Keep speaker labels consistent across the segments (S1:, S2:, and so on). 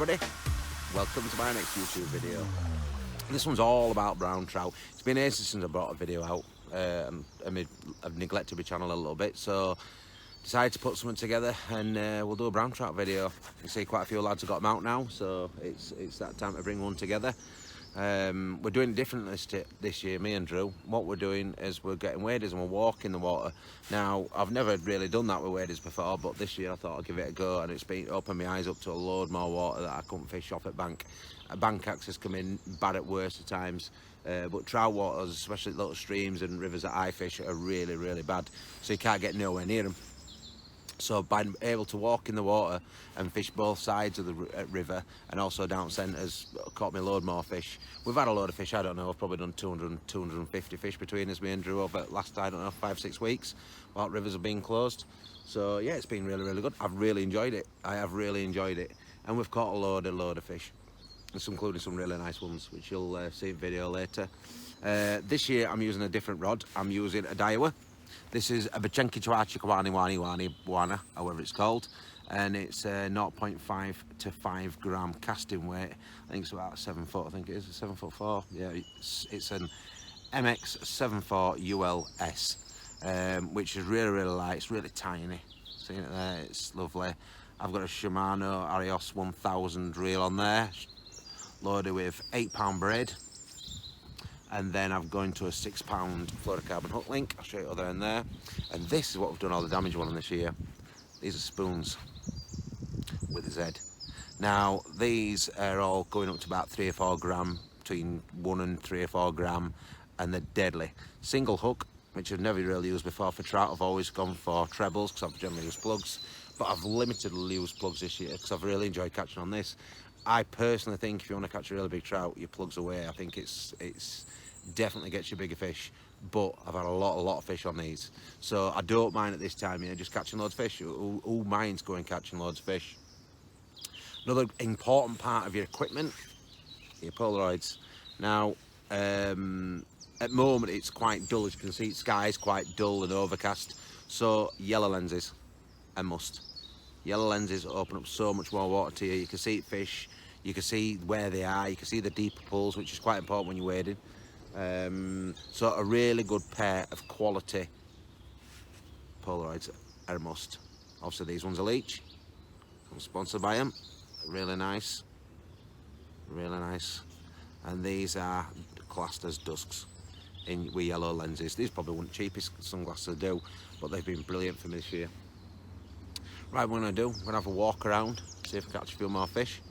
S1: everybody, welcome to my next YouTube video. This one's all about brown trout. It's been ages since I brought a video out. I've neglected my channel a little bit, so decided to put something together and we'll do a brown trout video. You see quite a few lads have got them out now, so it's that time to bring one together. We're doing it differently this year, me and Drew. What we're doing is we're getting waders and we're walking the water. Now, I've never really done that with waders before, but this year I thought I'd give it a go, and it's been opened my eyes up to a load more water that I couldn't fish off at bank. Bank access come in bad at worst of times, but trout waters, especially little streams and rivers that I fish, are really, really bad, so you can't get nowhere near them. So by able to walk in the water and fish both sides of the river and also down centres, caught me a load more fish. We've had a load of fish, I don't know, I've probably done 200, 250 fish between us, me and Drew, over the last, I don't know, 5-6 weeks while rivers have been closed. So yeah, it's been really, really good. I've really enjoyed it. I have really enjoyed it. And we've caught a load of fish, including some really nice ones, which you'll see in video later. This year I'm using a different rod. I'm using a eyewear. This is a Bachenki Wana, however it's called, and it's 0.5 to 5 gram casting weight. I think it's about 7 foot, I think it is, 7'4". Yeah, it's an MX 7.4 ULS, which is really, really light. It's really tiny. See it there? It's lovely. I've got a Shimano Arios 1000 reel on there, loaded with 8-pound braid. And then I've gone to a 6-pound fluorocarbon hook link. I'll show you other end there. And this is what we've done all the damage on this year. These are spoons with a Z. Now, these are all going up to about 3 or 4 gram, between 1 and 3 or 4 gram, and they're deadly. Single hook, which I've never really used before for trout. I've always gone for trebles, because I've generally used plugs. But I've limitedly used plugs this year, because I've really enjoyed catching on this. I personally think if you want to catch a really big trout, your plugs away. I think it's definitely gets you bigger fish, but I've had a lot of fish on these, so I don't mind at this time, just catching loads of fish. Who minds going catching loads of fish? Another important part of your equipment, your Polaroids. Now, at the moment it's quite dull, as you can see, the sky's quite dull and overcast, so yellow lenses a must. Yellow lenses open up so much more water to you. You can see fish, you can see where they are, you can see the deeper pools, which is quite important when you're wading. So a really good pair of quality Polaroids are a must. Obviously these ones are Leech. I'm sponsored by them. Really nice. Really nice. And these are classed as Dusks with yellow lenses. These probably weren't cheapest sunglasses to do, but they've been brilliant for me this year. Right, what I'm going to do, I'm going to have a walk around, see if I catch a few more fish,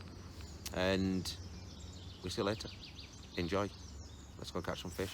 S1: and we'll see you later. Enjoy. Let's go catch some fish.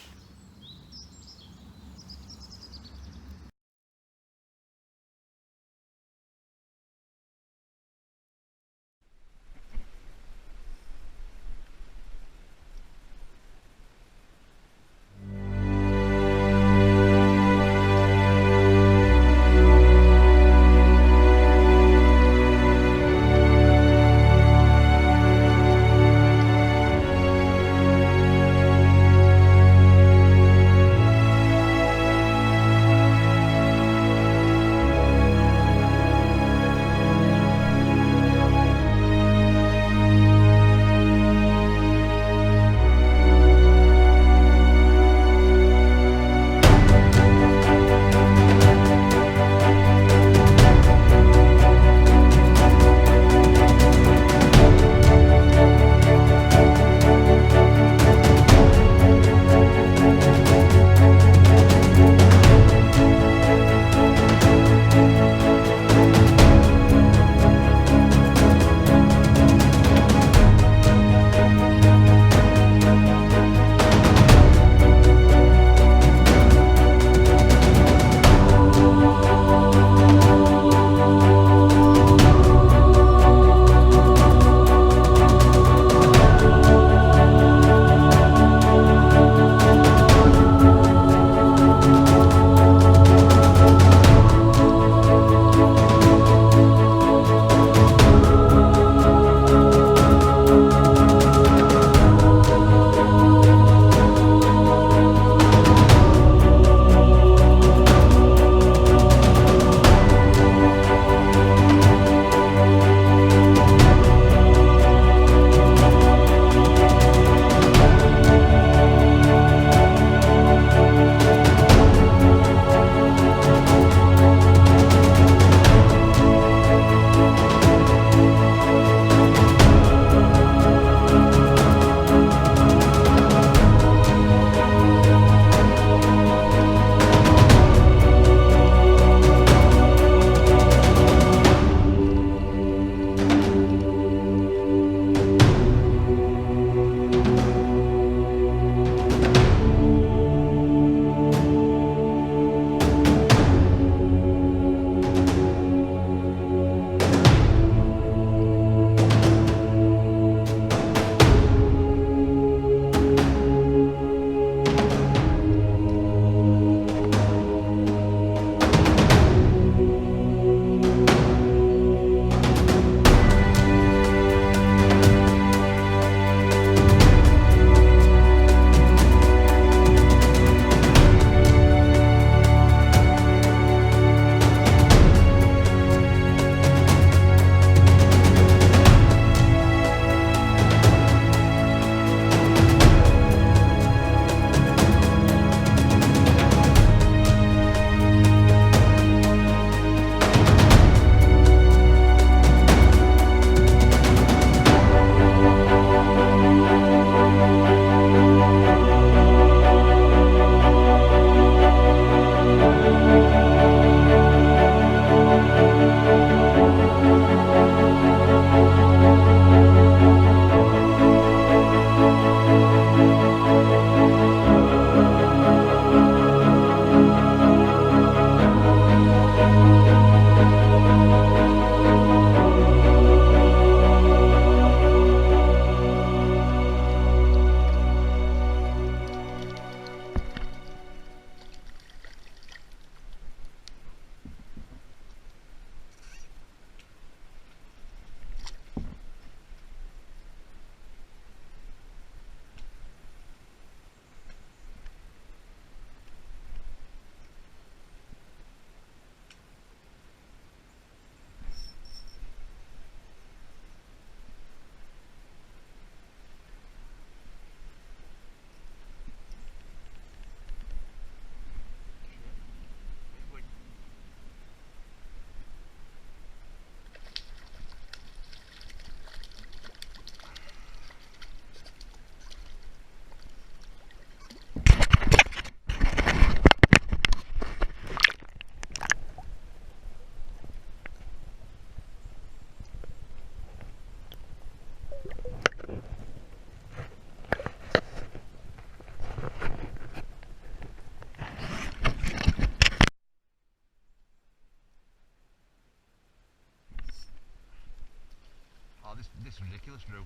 S1: this is ridiculous, Drew.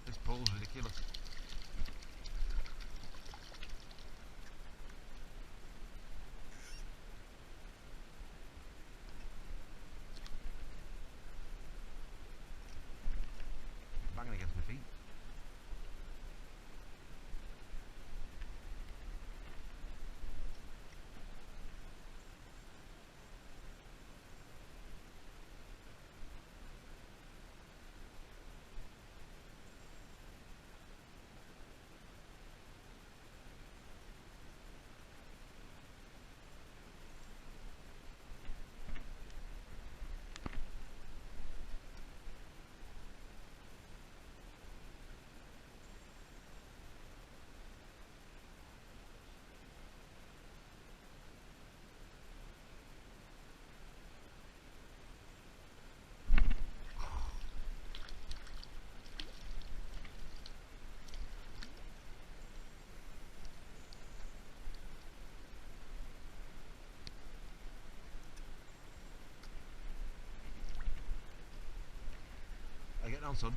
S1: This pole's ridiculous. Banging against my feet. Getting on, son.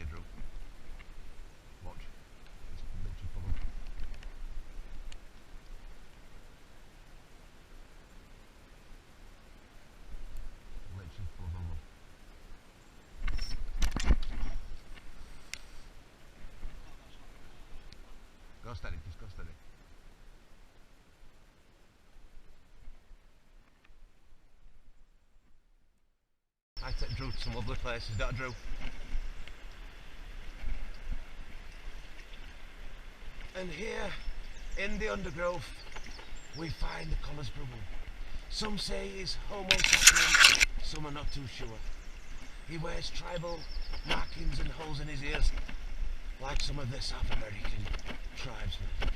S1: Drew. Watch. It's literally full of... Literally full of them. Go steady, just go steady. I take Drew to some lovely places, don't I, Drew? And here, in the undergrowth, we find the collar's brother. Some say he's Homo sapien, some are not too sure. He wears tribal markings and holes in his ears, like some of the South American tribesmen.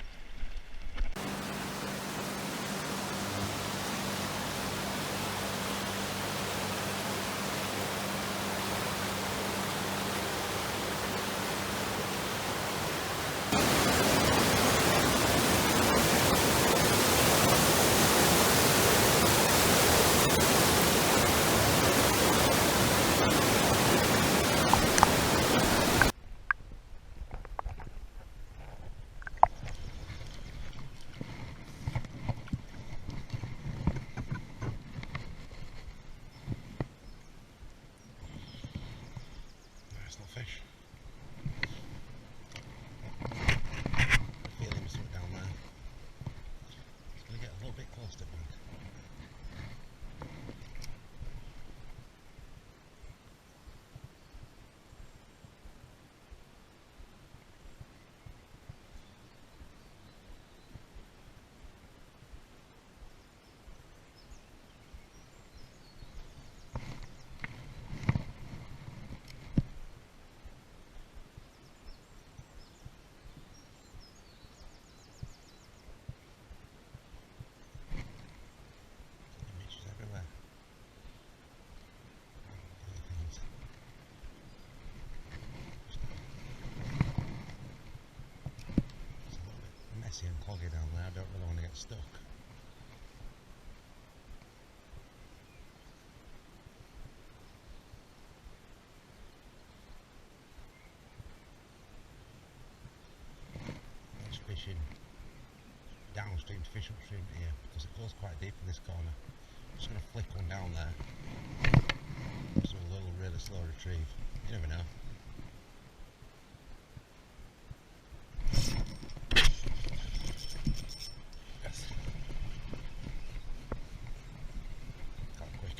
S2: icy and cloggy down there. I don't really want to get stuck. Just fishing downstream to fish upstream here because it goes quite deep in this corner. I'm just going to flick one down there. Just a little really slow retrieve. You never know. Yes. Got it quick.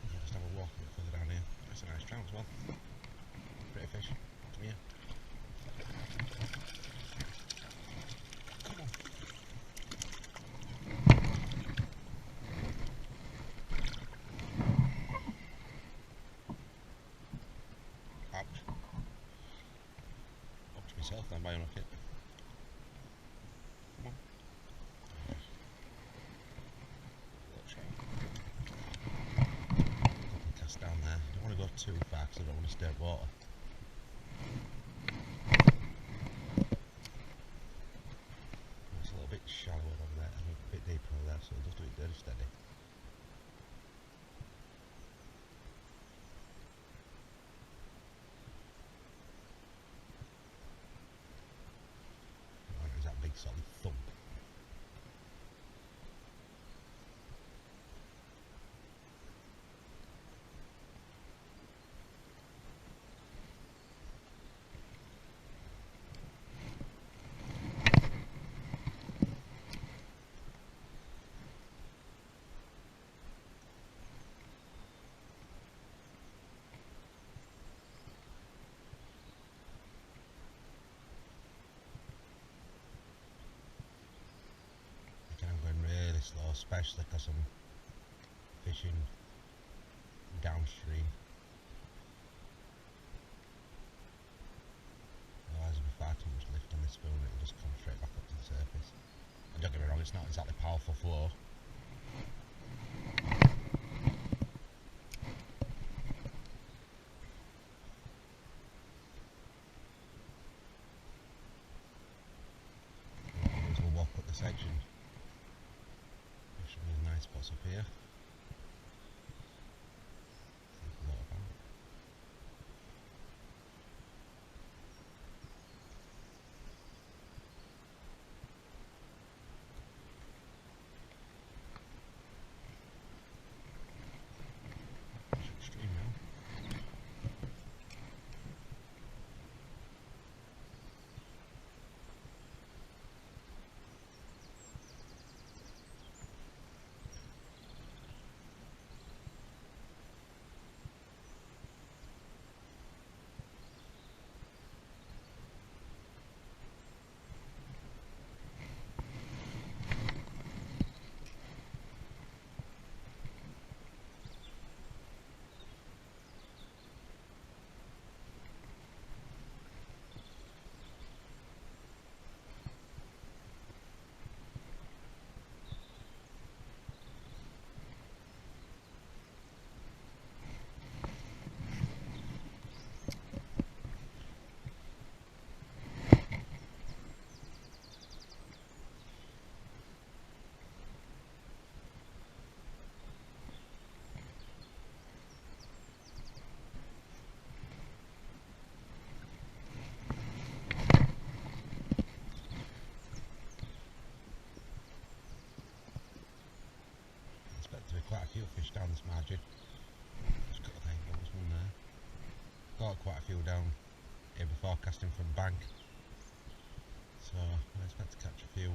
S2: I'll just have a walk a bit further down here. That's a nice trout as well. Pretty fish. Come here. Come on. Ouch. Up to myself then by unlucky. Come on. Little trout. Couple cast down there. Don't want to go too far because I don't want to stir water. It's a little bit shallower over there, a bit deeper over there, so I'll just do it dead steady. There's that big solid thump. Slow, especially because I'm fishing downstream. Otherwise there'll be far too much lift on this spoon, it'll just come straight back up to the surface. And don't get me wrong, it's not exactly powerful flow. We'll walk up the section. Nice spots up here. Upstream now. Quite a few fish down this margin. Just got the there's one there. Got quite a few down here before casting from bank. So I expect to catch a few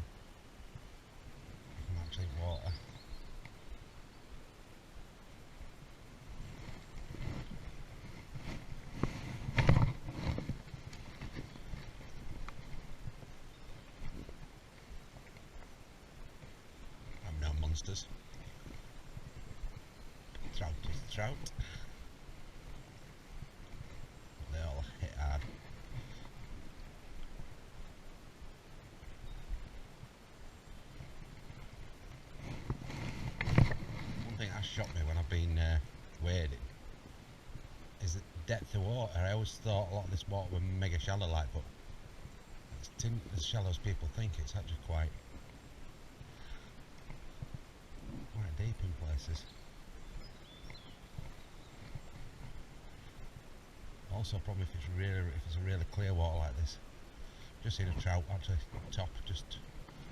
S2: from actually water. I'm no monsters. Trout is trout. They all hit hard. One thing that shocked me when I've been wading is the depth of water. I always thought a lot of this water was mega shallow like, but it's isn't as shallow as people think. It's actually quite deep in places. Also, probably if it's a really clear water like this. Just seen a trout actually top just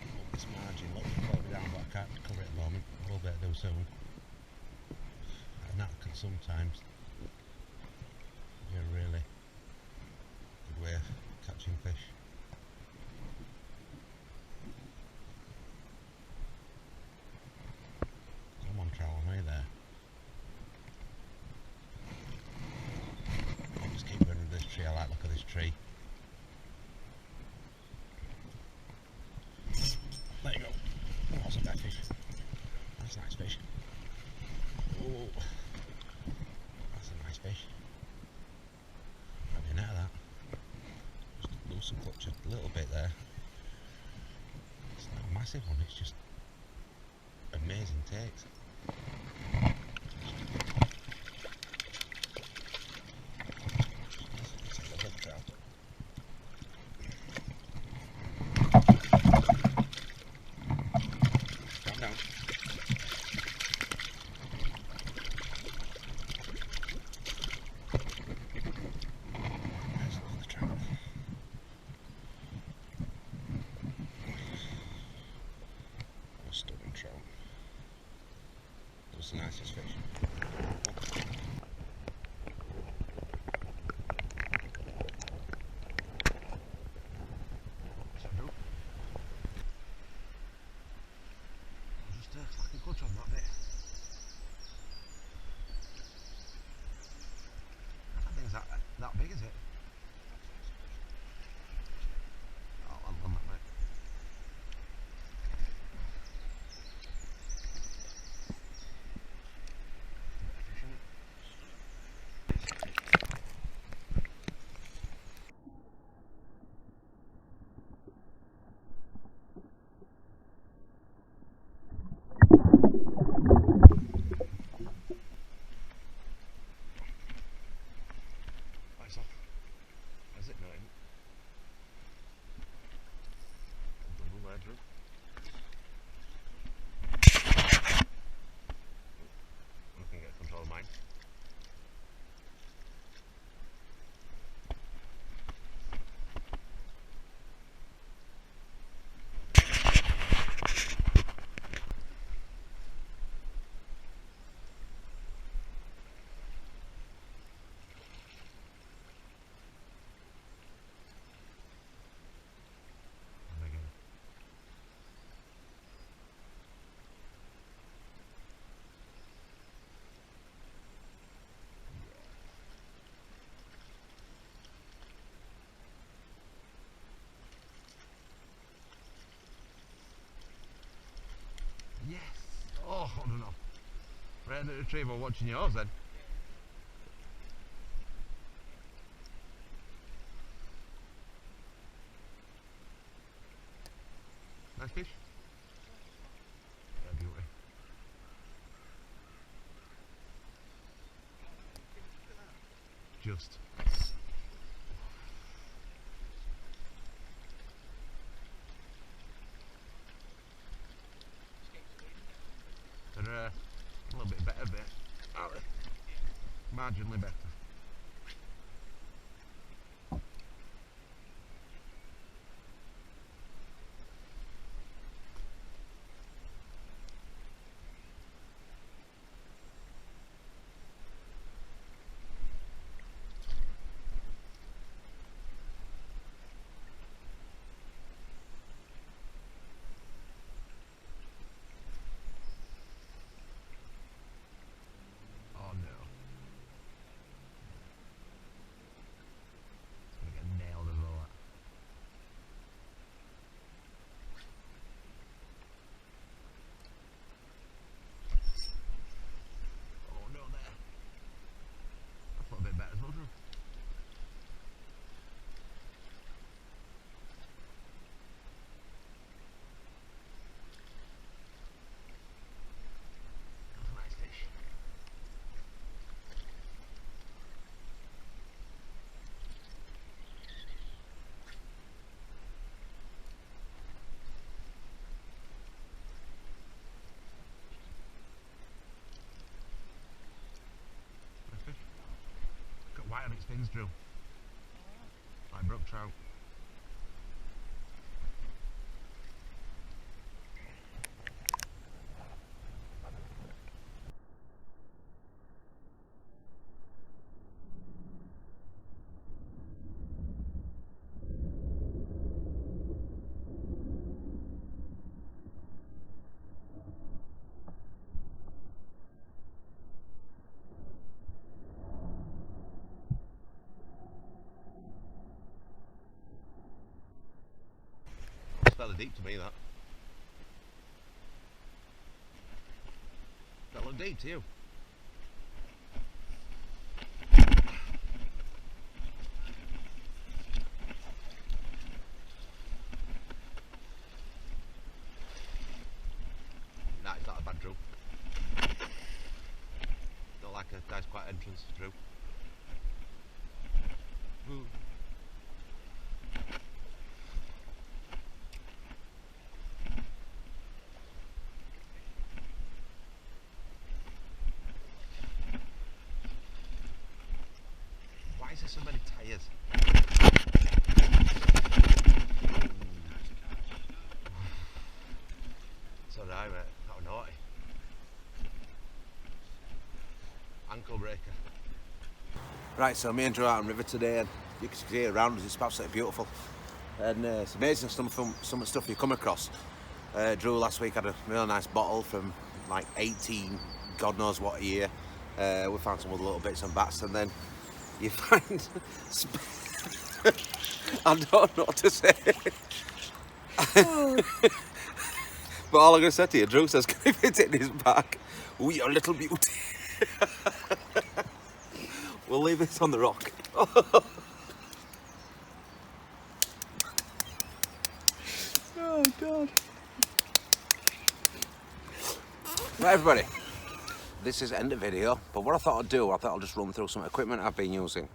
S2: up this margin. Looks further down, but I can't cover it at the moment. I will be able to do soon. And that can sometimes be a really good way of catching fish. Come on, trout, I know you're there. I'll just keep going with this tree. I like the look of this tree. There you go. Oh, that's a bad fish. That's a nice fish. Oh, that's a nice fish. Might be a net of that. Just lose some clutch a little bit there. It's not a massive one, it's just amazing takes. It's a lovely trout. Calm down. There's another trout. A stunning trout. That's the nicest fish. Just fucking clutch on that bit. That thing's that big, is it? I'll on that bit. Nice off. Is it not? Double ledger. I can get control of mine. Yes! Oh, I don't know. Red retriever watching yours then. Nice fish? Yeah, beauty. Just. They're a little bit better, aren't they? Marginally better. Oh no. fins, Drew. Like brook trout. It's fairly deep to me, that. That look deep to you? Nah, it's not a bad Drew. Don't like a nice quiet entrance, Drew. Ooh. Why is there so many tyres? It's alright, mate. That was naughty. Ankle breaker.
S1: Right, so me and Trout on river today, and you can see it around us, it's absolutely beautiful. And it's amazing some of the stuff you come across. Drew last week had a real nice bottle from like 18, God knows what year. We found some other little bits and bats, and then you find... I don't know what to say. But all I'm going to say to you, Drew says, can he fit it in his bag? Oh, you little beauty. We'll leave this on the rock. Oh, God. Right, everybody. This is end of video, but what I thought I'll just run through some equipment I've been using.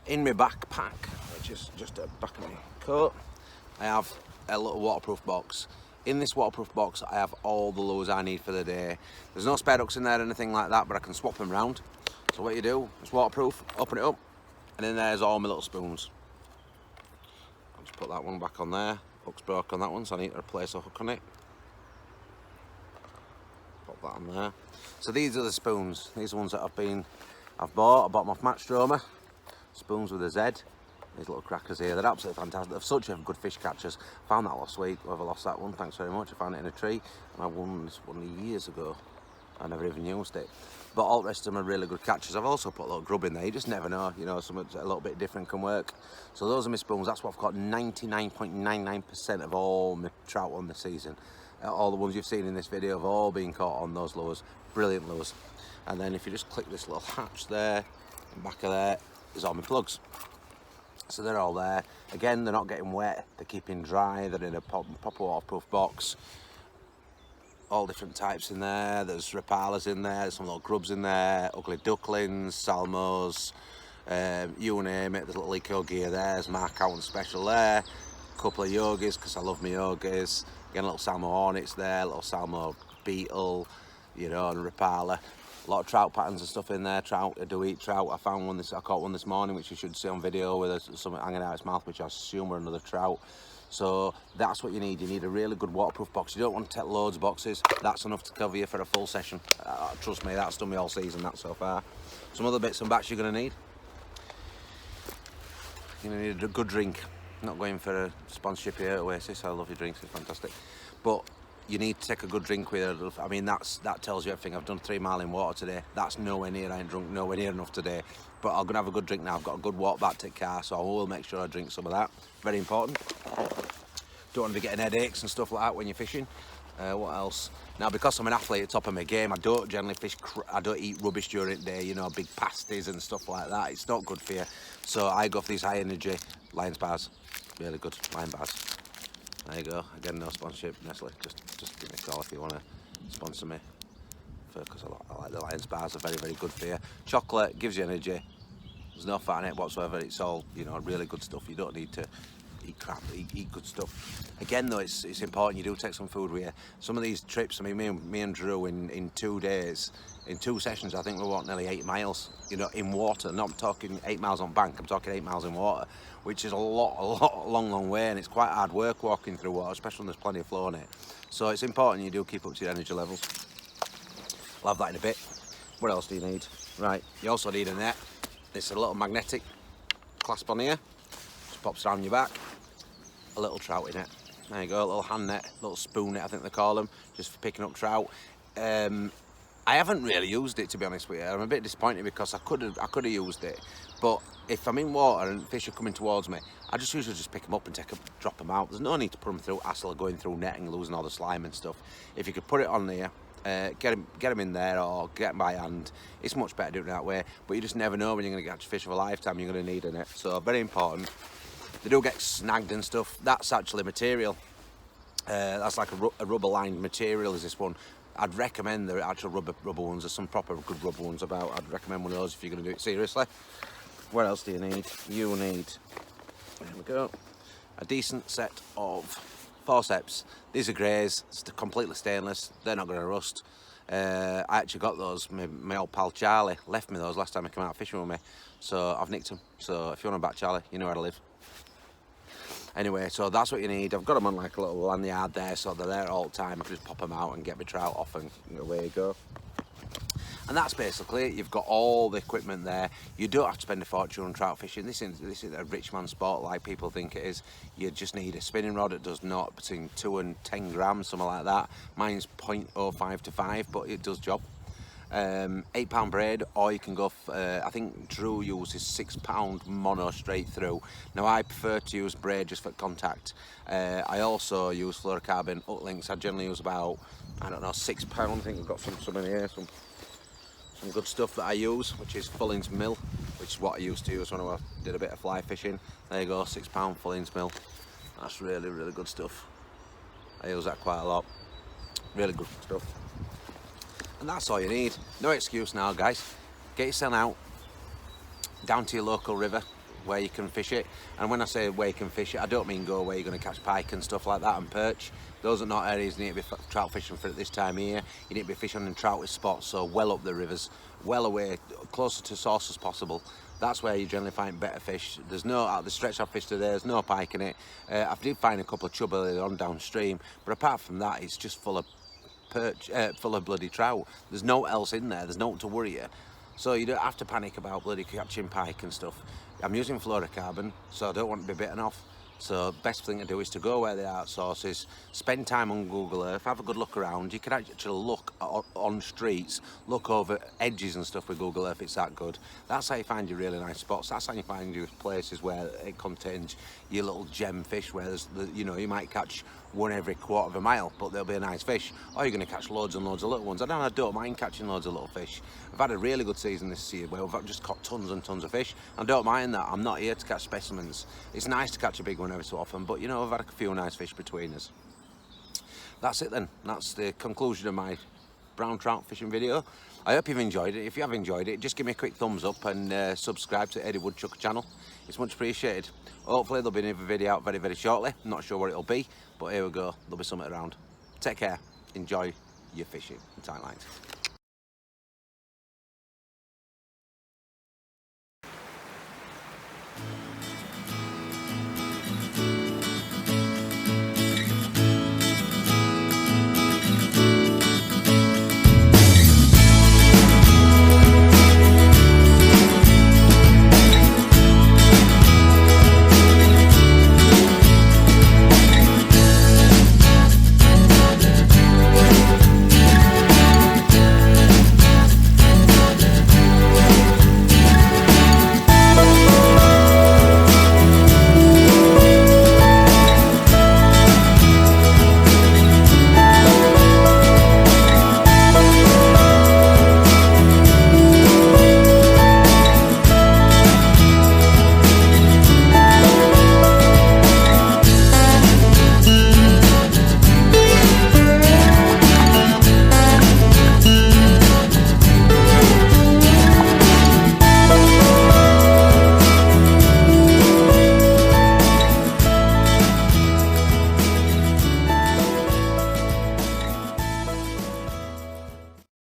S1: In my backpack, which is just at the back of my coat, I have a little waterproof box. In this waterproof box, I have all the lures I need for the day. There's no spare hooks in there or anything like that, but I can swap them round. So what you do, it's waterproof, open it up, and in there's all my little spoons. I'll just put that one back on there. Hook's broke on that one, so I need to replace a hook on it. Pop that on there. So these are the spoons. These are ones that I've bought. I bought them off Match Stromer. Spoons with a Z. These little crackers here, they're absolutely fantastic. They're such a good fish catchers. Found that last week. Whoever lost that one, thanks very much. I found it in a tree, and I won this one years ago. I never even used it. But all the rest of them are really good catchers. I've also put a little grub in there. You just never know, you know, something a little bit different can work. So those are my spoons. That's what I've got 99.99% of all my trout on the season. All the ones you've seen in this video have all been caught on those lures. Brilliant lures. And then if you just click this little hatch there, in the back of there, is all my plugs. So they're all there. Again, they're not getting wet, they're keeping dry, they're in a proper waterproof box. All different types in there. There's rapalas in there, there's some little grubs in there, ugly ducklings, salmos, you name it. There's a little eco gear there, there's Mark Out and Special there. A couple of yogis, because I love my yogis. Again, a little salmo hornets there, a little salmo beetle, you know, and rapala. A lot of trout patterns and stuff in there. Trout, I do eat trout. I found one I caught one this morning, which you should see on video, with something hanging out its mouth, which I assume are another trout. So that's what you need. You need a really good waterproof box. You don't want to take loads of boxes. That's enough to cover you for a full session. Trust me, that's done me all season, that so far. Some other bits and bats you're going to need. You're going to need a good drink. Not going for a sponsorship here at Oasis. I love your drinks, it's fantastic. But you need to take a good drink with it. I mean, that tells you everything. I've done 3 mile in water today. That's nowhere near, I ain't drunk nowhere near enough today. But I'm gonna have a good drink now. I've got a good walk back to the car, so I will make sure I drink some of that. Very important. Don't want to be getting headaches and stuff like that when you're fishing. What else? Now, because I'm an athlete at the top of my game, I don't generally fish, I don't eat rubbish during the day, you know, big pasties and stuff like that. It's not good for you. So I go for these high energy Lions bars. Really good Lion bars. There you go. Again, no sponsorship, Nestle. Just give me a call if you want to sponsor me. Because I like the Lions bars. They're very, very good for you. Chocolate gives you energy. There's no fat in it whatsoever. It's all, you know, really good stuff. You don't need to eat crap, eat good stuff. Again though, it's important you do take some food with you. Some of these trips, I mean, me and Drew in 2 days, in 2 sessions, I think we walked nearly 8 miles, you know, in water. Not talking 8 miles on bank, I'm talking 8 miles in water, which is a long way, and it's quite hard work walking through water, especially when there's plenty of flow in it. So it's important you do keep up to your energy levels. I'll have that in a bit. What else do you need? Right, you also need a net. It's a little magnetic clasp on here, just pops around your back. A little trout in it. There you go, a little hand net, little spoon net I think they call them, just for picking up trout. I haven't really used it, to be honest with you. I'm a bit disappointed because I could have used it, but if I'm in water and fish are coming towards me, I just usually just pick them up and drop them out. There's no need to put them through hassle of going through netting, losing all the slime and stuff. If you could put it on there, get them in there or get them by hand, it's much better doing it that way. But you just never know when you're going to catch a fish of a lifetime. You're going to need a net, so very important. They do get snagged and stuff. That's actually material. That's like a rubber lined material is this one. I'd recommend the actual rubber ones. There's some proper good rubber ones about. I'd recommend one of those if you're going to do it seriously. What else do you need? You need, there we go, a decent set of forceps. These are greys, it's completely stainless, they're not going to rust. I actually got those, my old pal Charlie left me those last time he came out fishing with me, so I've nicked them. So if you want them back, Charlie, you know where to live. Anyway, so that's what you need. I've got them on like a little lanyard there, so they're there all the time. I can just pop them out and get my trout off and away you go. And that's basically it. You've got all the equipment there. You don't have to spend a fortune on trout fishing. This is a rich man sport like people think it is. You just need a spinning rod that does not between 2 and 10 grams, something like that. Mine's 0.05 to 5, but it does job. £8 braid, or you can go I think Drew uses £6 mono straight through. Now I prefer to use braid just for contact. I also use fluorocarbon hook links. I generally use about, I don't know, £6. I think I've got some in here, some good stuff that I use, which is Fullings Mill, which is what I used to use when I did a bit of fly fishing. There you go, £6 Fullings Mill. That's really good stuff. I use that quite a lot. Really good stuff. And that's all you need. No excuse now, guys. Get yourself out down to your local river where you can fish it. And when I say where you can fish it, I don't mean go where you're going to catch pike and stuff like that and perch. Those are not areas you need to be trout fishing for at this time of year. You need to be fishing in trout spots, so well up the rivers, well away, closer to source as possible. That's where you generally find better fish. There's no, the stretch I've fished today, there's no pike in it. I did find a couple of chub earlier on downstream, but apart from that, it's just full of full of bloody trout. There's no else in there, there's nothing to worry you. So you don't have to panic about bloody catching pike and stuff. I'm using fluorocarbon, so I don't want to be bitten off. So best thing to do is to go where the art source is, spend time on Google Earth, have a good look around. You can actually look on streets, look over edges and stuff with Google Earth, it's that good. That's how you find your really nice spots. That's how you find your places where it contains your little gem fish, where there's, you know, you might catch one every quarter of a mile, but there'll be a nice fish. Or you're going to catch loads and loads of little ones. I don't mind catching loads of little fish. I've had a really good season this year where I've just caught tons and tons of fish. I don't mind that. I'm not here to catch specimens. It's nice to catch a big one every so often, but you know, I've had a few nice fish between us. That's it then. That's the conclusion of my brown trout fishing video. I hope you've enjoyed it. If you have enjoyed it, just give me a quick thumbs up and subscribe to Eddie Woodchuck channel. It's much appreciated. Hopefully there'll be another video out very shortly. I'm not sure what it'll be, but here we go. There'll be something around. Take care. Enjoy your fishing and tight lines.